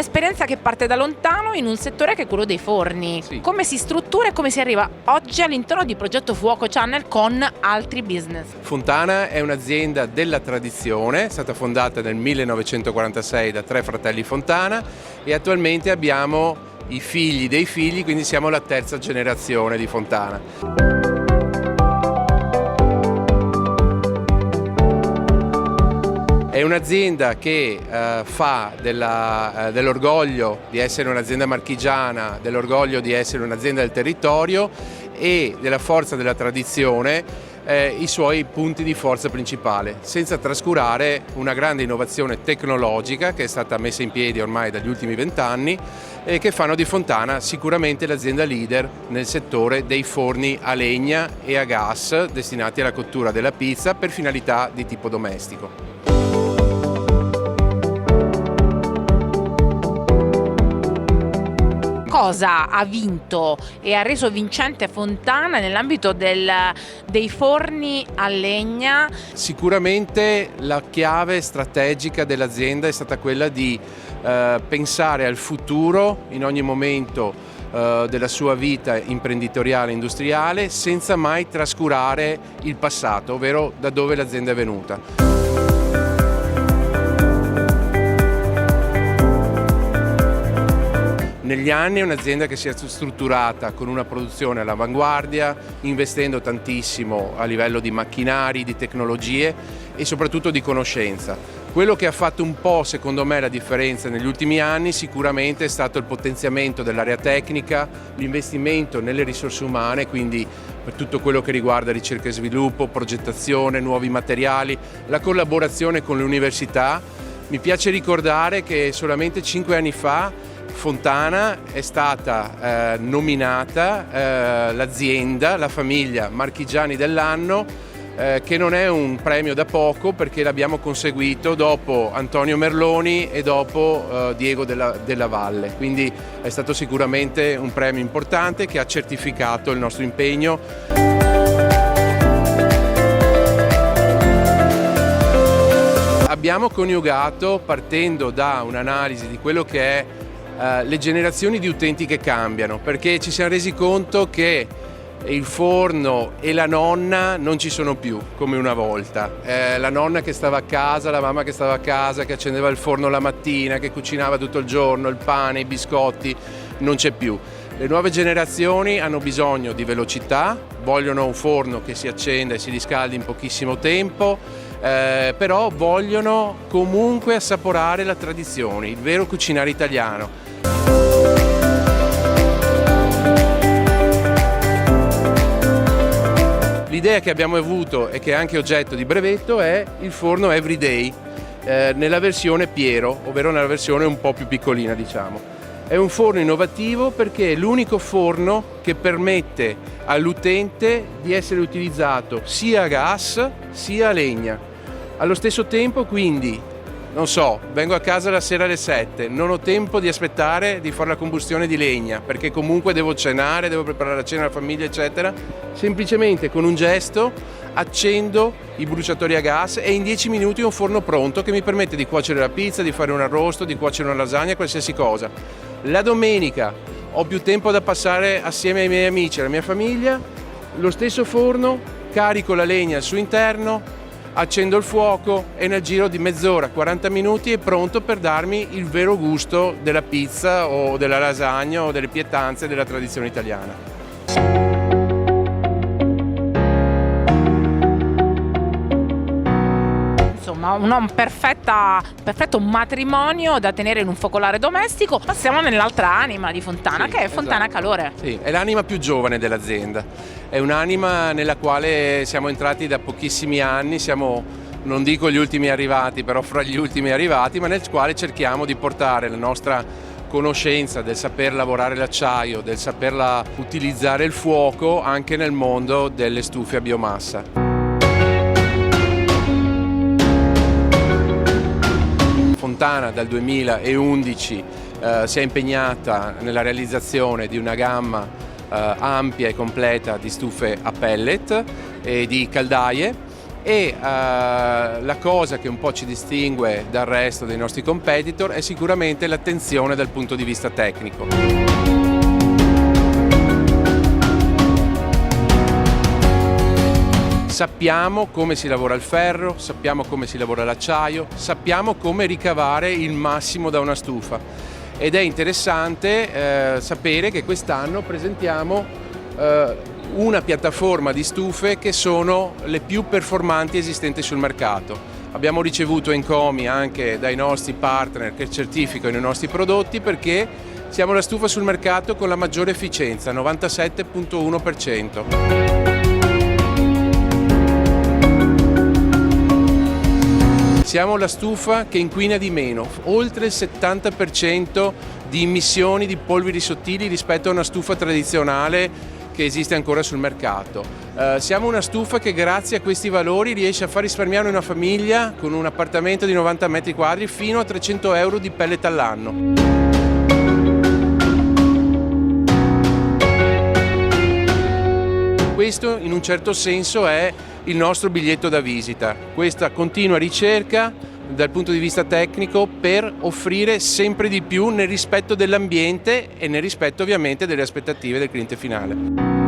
un'esperienza che parte da lontano in un settore che è quello dei forni. Sì. Come si struttura e come si arriva oggi all'interno di Progetto Fuoco Channel con altri business? Fontana è un'azienda della tradizione, è stata fondata nel 1946 da 3 fratelli Fontana e attualmente abbiamo i figli dei figli, quindi siamo la terza generazione di Fontana. È un'azienda che fa dell'orgoglio di essere un'azienda marchigiana, dell'orgoglio di essere un'azienda del territorio e della forza della tradizione i suoi punti di forza principale, senza trascurare una grande innovazione tecnologica che è stata messa in piedi ormai dagli ultimi 20 anni e che fanno di Fontana sicuramente l'azienda leader nel settore dei forni a legna e a gas destinati alla cottura della pizza per finalità di tipo domestico. Cosa ha vinto e ha reso vincente Fontana nell'ambito dei forni a legna? Sicuramente la chiave strategica dell'azienda è stata quella di pensare al futuro in ogni momento della sua vita imprenditoriale e industriale senza mai trascurare il passato, ovvero da dove l'azienda è venuta. Negli anni è un'azienda che si è strutturata con una produzione all'avanguardia, investendo tantissimo a livello di macchinari, di tecnologie e soprattutto di conoscenza. Quello che ha fatto un po', secondo me, la differenza negli ultimi anni sicuramente è stato il potenziamento dell'area tecnica, l'investimento nelle risorse umane, quindi per tutto quello che riguarda ricerca e sviluppo, progettazione, nuovi materiali, la collaborazione con le università. Mi piace ricordare che solamente 5 anni fa Fontana è stata nominata l'azienda, la famiglia Marchigiani dell'anno, che non è un premio da poco perché l'abbiamo conseguito dopo Antonio Merloni e dopo Diego della Valle, quindi è stato sicuramente un premio importante che ha certificato il nostro impegno. Abbiamo coniugato, partendo da un'analisi di quello che è le generazioni di utenti che cambiano, perché ci siamo resi conto che il forno e la nonna non ci sono più come una volta. La nonna che stava a casa, la mamma che stava a casa, che accendeva il forno la mattina, che cucinava tutto il giorno, il pane, i biscotti, non c'è più. Le nuove generazioni hanno bisogno di velocità, vogliono un forno che si accenda e si riscaldi in pochissimo tempo, però vogliono comunque assaporare la tradizione, il vero cucinare italiano. L'idea che abbiamo avuto e che è anche oggetto di brevetto è il forno Everyday nella versione Piero, ovvero nella versione un po' più piccolina, diciamo. È un forno innovativo perché è l'unico forno che permette all'utente di essere utilizzato sia a gas sia a legna. Allo stesso tempo, quindi, non so, vengo a casa la sera alle 7, non ho tempo di aspettare di fare la combustione di legna perché comunque devo cenare, devo preparare la cena alla famiglia, eccetera. Semplicemente con un gesto accendo i bruciatori a gas e in 10 minuti ho un forno pronto che mi permette di cuocere la pizza, di fare un arrosto, di cuocere una lasagna, qualsiasi cosa. La domenica ho più tempo da passare assieme ai miei amici e alla mia famiglia, lo stesso forno, carico la legna al suo interno, accendo il fuoco e nel giro di mezz'ora, 40 minuti è pronto per darmi il vero gusto della pizza o della lasagna o delle pietanze della tradizione italiana. Insomma, un perfetto matrimonio da tenere in un focolare domestico. Passiamo nell'altra anima di Fontana, Sì, che è Fontana esatto. Calore. Sì, è l'anima più giovane dell'azienda, è un'anima nella quale siamo entrati da pochissimi anni, siamo, non dico gli ultimi arrivati, però fra gli ultimi arrivati, ma nel quale cerchiamo di portare la nostra conoscenza del saper lavorare l'acciaio, del saperla utilizzare il fuoco anche nel mondo delle stufe a biomassa. Fontana dal 2011 si è impegnata nella realizzazione di una gamma ampia e completa di stufe a pellet e di caldaie e la cosa che un po' ci distingue dal resto dei nostri competitor è sicuramente l'attenzione dal punto di vista tecnico. Sappiamo come si lavora il ferro, sappiamo come si lavora l'acciaio, sappiamo come ricavare il massimo da una stufa ed è interessante sapere che quest'anno presentiamo una piattaforma di stufe che sono le più performanti esistenti sul mercato. Abbiamo ricevuto encomi anche dai nostri partner che certificano i nostri prodotti perché siamo la stufa sul mercato con la maggiore efficienza, 97,1%. Siamo la stufa che inquina di meno, oltre il 70% di emissioni di polveri sottili rispetto a una stufa tradizionale che esiste ancora sul mercato. Siamo una stufa che grazie a questi valori riesce a far risparmiare una famiglia con un appartamento di 90 metri quadri fino a 300 euro di pellet all'anno. Questo in un certo senso è il nostro biglietto da visita, questa continua ricerca dal punto di vista tecnico per offrire sempre di più nel rispetto dell'ambiente e nel rispetto ovviamente delle aspettative del cliente finale.